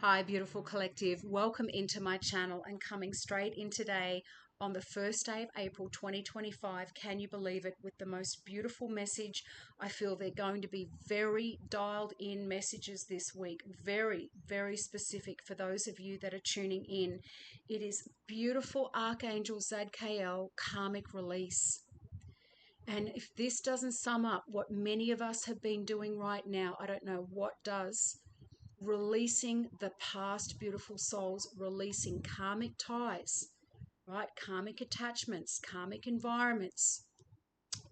Hi, beautiful collective. Welcome into my channel and coming straight in today on the first day of April 2025. Can you believe it? With the most beautiful message. I feel they're going to be very dialed in messages this week. Very, very specific for those of you that are tuning in. It is beautiful Archangel Zadkiel karmic release. And if this doesn't sum up what many of us have been doing right now, I don't know what does. Releasing the past beautiful souls, releasing karmic ties, right? Karmic attachments, karmic environments,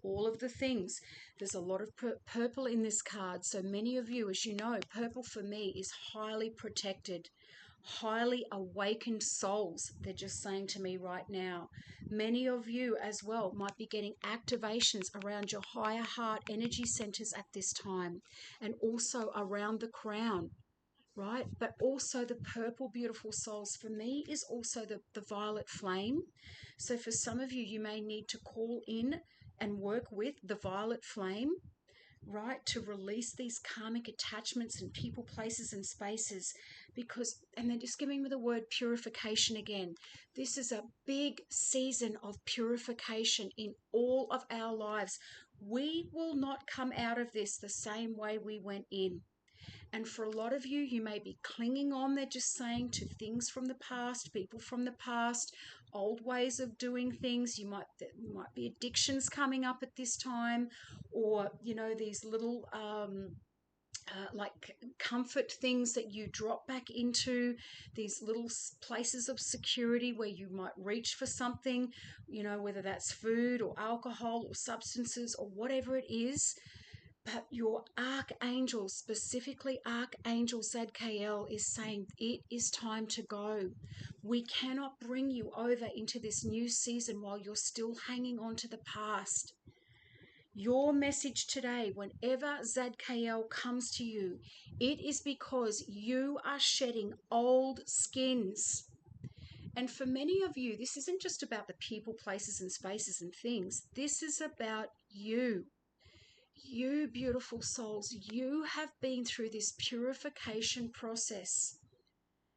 all of the things. There's a lot of purple in this card. So many of you, as you know, purple for me is highly protected, highly awakened souls. They're just saying to me right now. Many of you as well might be getting activations around your higher heart energy centers at this time, and also around the crown, right? But also the purple beautiful souls for me is also the violet flame. So for some of you, you may need to call in and work with the violet flame, right, to release these karmic attachments and people, places, and spaces. Because, and they're just giving me the word purification again. This is a big season of purification in all of our lives. We will not come out of this the same way we went in. And for a lot of you, you may be clinging on, they're just saying, to things from the past, people from the past, old ways of doing things. There might be addictions coming up at this time, or, you know, these little like comfort things that you drop back into, these little places of security where you might reach for something, you know, whether that's food or alcohol or substances or whatever it is. But your archangel, specifically Archangel Zadkiel, is saying it is time to go. We cannot bring you over into this new season while you're still hanging on to the past. Your message today, whenever Zadkiel comes to you, it is because you are shedding old skins. And for many of you, this isn't just about the people, places, and spaces and things. This is about you. You beautiful souls, you have been through this purification process,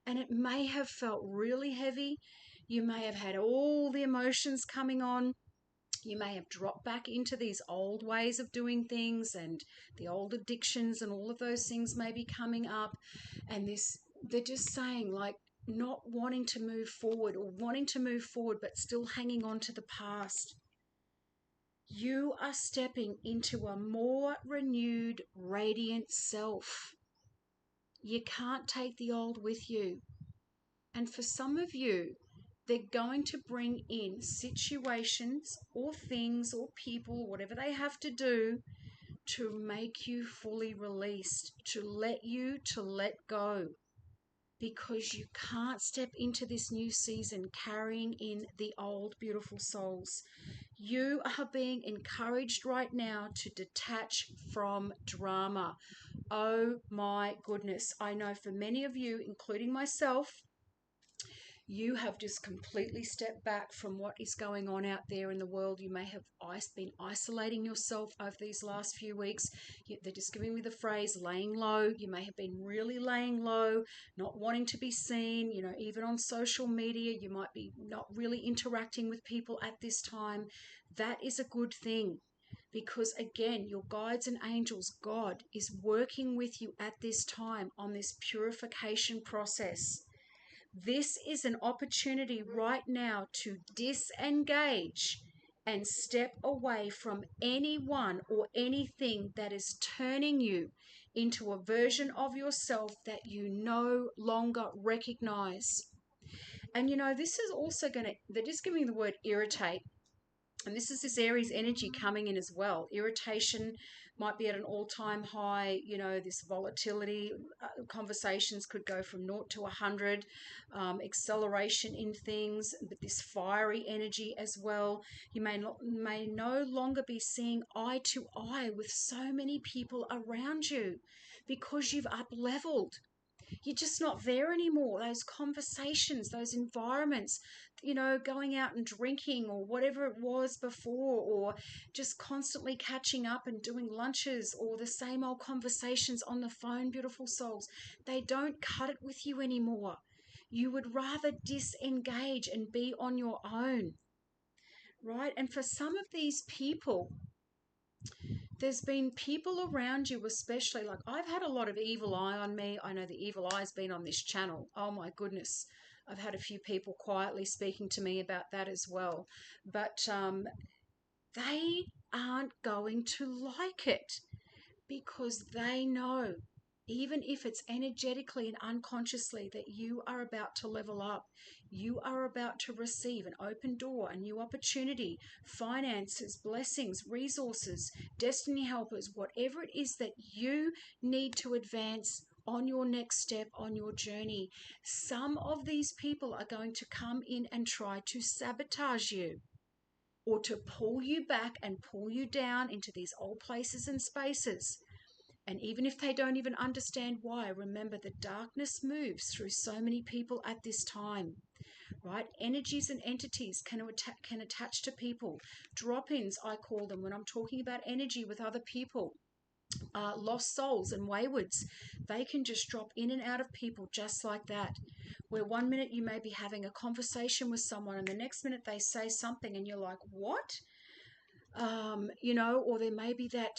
and it may have felt really heavy. You may have had all the emotions coming on. You may have dropped back into these old ways of doing things, and the old addictions and all of those things may be coming up. And this, they're just saying, like, not wanting to move forward, or wanting to move forward but still hanging on to the past. You are stepping into a more renewed, radiant self. You can't take the old with you. And for some of you, they're going to bring in situations or things or people, whatever they have to do, to make you fully released, to let go. Because you can't step into this new season carrying in the old beautiful souls. You are being encouraged right now to detach from drama. Oh my goodness. I know for many of you, including myself, you have just completely stepped back from what is going on out there in the world. You may have been isolating yourself over these last few weeks. They're just giving me the phrase laying low. You may have been really laying low, not wanting to be seen. You know, even on social media, you might be not really interacting with people at this time. That is a good thing. Because again, your guides and angels, God, is working with you at this time on this purification process. This is an opportunity right now to disengage and step away from anyone or anything that is turning you into a version of yourself that you no longer recognize. And you know, this is also they're just giving the word irritate. And this is this Aries energy coming in as well. Irritation might be at an all-time high. You know, this volatility, conversations could go from 0 to 100, acceleration in things, but this fiery energy as well. You may no longer be seeing eye to eye with so many people around you because you've up-leveled. You're just not there anymore. Those conversations, those environments, going out and drinking or whatever it was before, or just constantly catching up and doing lunches or the same old conversations on the phone, beautiful souls, they don't cut it with you anymore. You would rather disengage and be on your own, right? And for some of these people, there's been people around you, especially, like I've had a lot of evil eye on me. I know the evil eye's been on this channel. Oh my goodness. I've had a few people quietly speaking to me about that as well. But they aren't going to like it because they know, even if it's energetically and unconsciously, that you are about to level up. You are about to receive an open door, a new opportunity, finances, blessings, resources, destiny helpers, whatever it is that you need to advance on your next step on your journey. Some of these people are going to come in and try to sabotage you, or to pull you back and pull you down into these old places and spaces. And even if they don't even understand why, remember the darkness moves through so many people at this time, right? Energies and entities can attach to people. Drop-ins, I call them, when I'm talking about energy with other people. Lost souls and waywards, they can just drop in and out of people just like that. Where one minute you may be having a conversation with someone and the next minute they say something and you're like, what? Or there may be that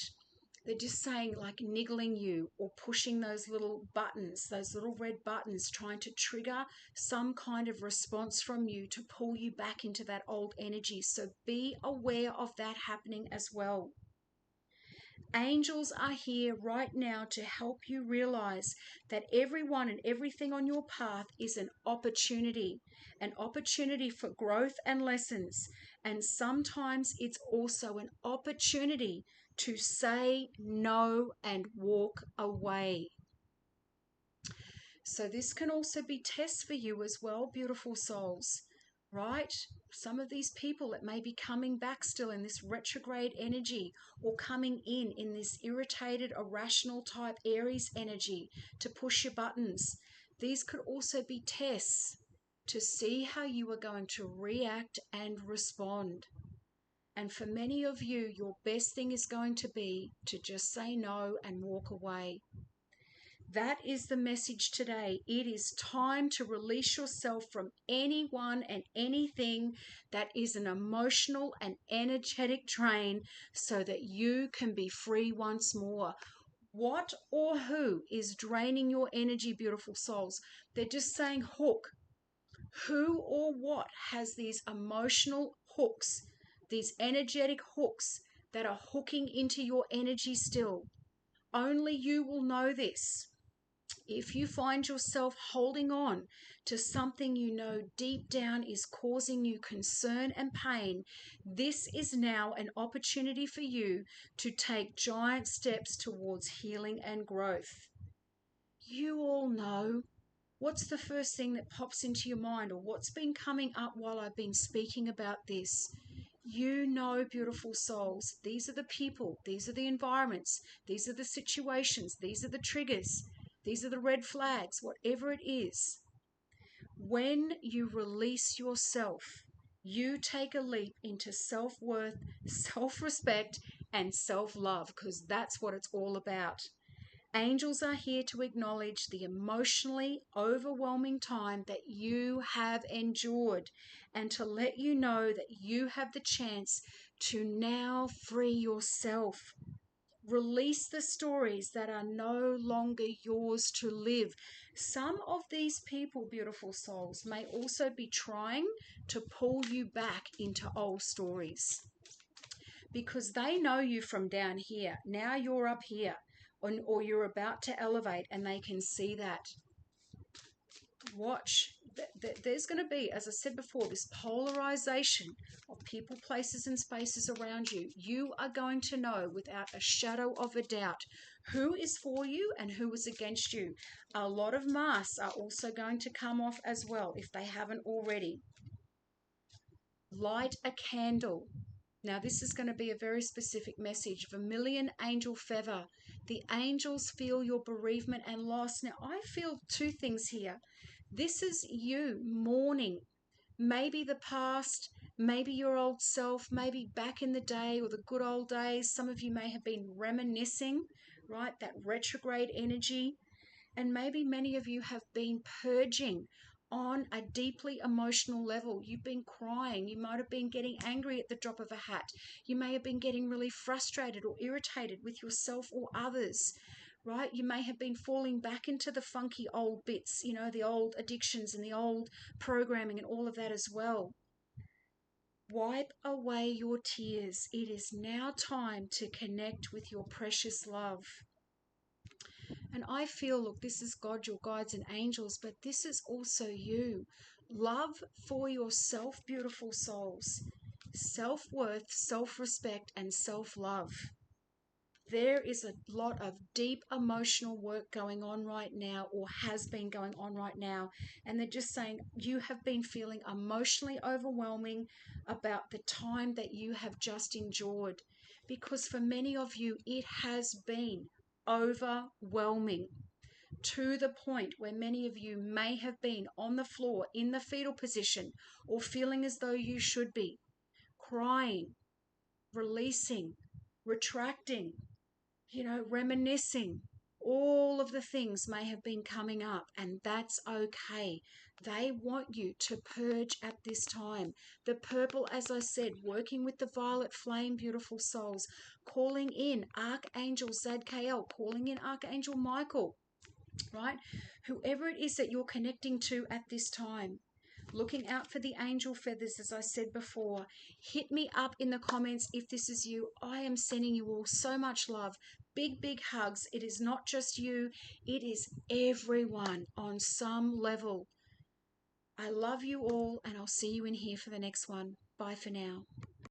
they're just saying, like, niggling you or pushing those little buttons, those little red buttons, trying to trigger some kind of response from you to pull you back into that old energy. So be aware of that happening as well. Angels are here right now to help you realize that everyone and everything on your path is an opportunity for growth and lessons. And sometimes it's also an opportunity to say no and walk away. So this can also be tests for you as well, beautiful souls, right? Some of these people that may be coming back still in this retrograde energy, or coming in this irritated, irrational type Aries energy to push your buttons. These could also be tests to see how you are going to react and respond. And for many of you, your best thing is going to be to just say no and walk away. That is the message today. It is time to release yourself from anyone and anything that is an emotional and energetic drain so that you can be free once more. What or who is draining your energy, beautiful souls? They're just saying hook. Who or what has these emotional hooks, these energetic hooks that are hooking into your energy still? Only you will know this. If you find yourself holding on to something you know deep down is causing you concern and pain, this is now an opportunity for you to take giant steps towards healing and growth. You all know. What's the first thing that pops into your mind, or what's been coming up while I've been speaking about this? You know, beautiful souls, these are the people, these are the environments, these are the situations, these are the triggers, these are the red flags, whatever it is. When you release yourself, you take a leap into self-worth, self-respect, and self-love, because that's what it's all about. Angels are here to acknowledge the emotionally overwhelming time that you have endured, and to let you know that you have the chance to now free yourself. Release the stories that are no longer yours to live. Some of these people, beautiful souls, may also be trying to pull you back into old stories, because they know you from down here. Now you're up here, or you're about to elevate, and they can see that. Watch. There's going to be, as I said before, this polarization of people, places, and spaces around you. You are going to know without a shadow of a doubt who is for you and who is against you. A lot of masks are also going to come off as well, if they haven't already. Light a candle. Now, this is going to be a very specific message. Vermilion angel feather. The angels feel your bereavement and loss. Now, I feel two things here. This is you mourning maybe the past, maybe your old self, maybe back in the day or the good old days. Some of you may have been reminiscing, right? That retrograde energy. And maybe many of you have been purging on a deeply emotional level. You've been crying. You might have been getting angry at the drop of a hat. You may have been getting really frustrated or irritated with yourself or others, right? You may have been falling back into the funky old bits, the old addictions and the old programming and all of that as well. Wipe away your tears. It is now time to connect with your precious love. And I feel, look, this is God, your guides and angels, but this is also you. Love for yourself, beautiful souls. Self-worth, self-respect, and self-love. There is a lot of deep emotional work going on right now, or has been going on right now. And they're just saying you have been feeling emotionally overwhelming about the time that you have just endured. Because for many of you, it has been overwhelming to the point where many of you may have been on the floor in the fetal position or feeling as though you should be, crying, releasing, retracting, reminiscing. All of the things may have been coming up, and that's okay. They want you to purge at this time. The purple, as I said, working with the violet flame, beautiful souls, calling in Archangel Zadkiel, calling in Archangel Michael, right? Whoever it is that you're connecting to at this time. Looking out for the angel feathers, as I said before. Hit me up in the comments if this is you. I am sending you all so much love. Big, big hugs. It is not just you, it is everyone on some level. I love you all, and I'll see you in here for the next one. Bye for now.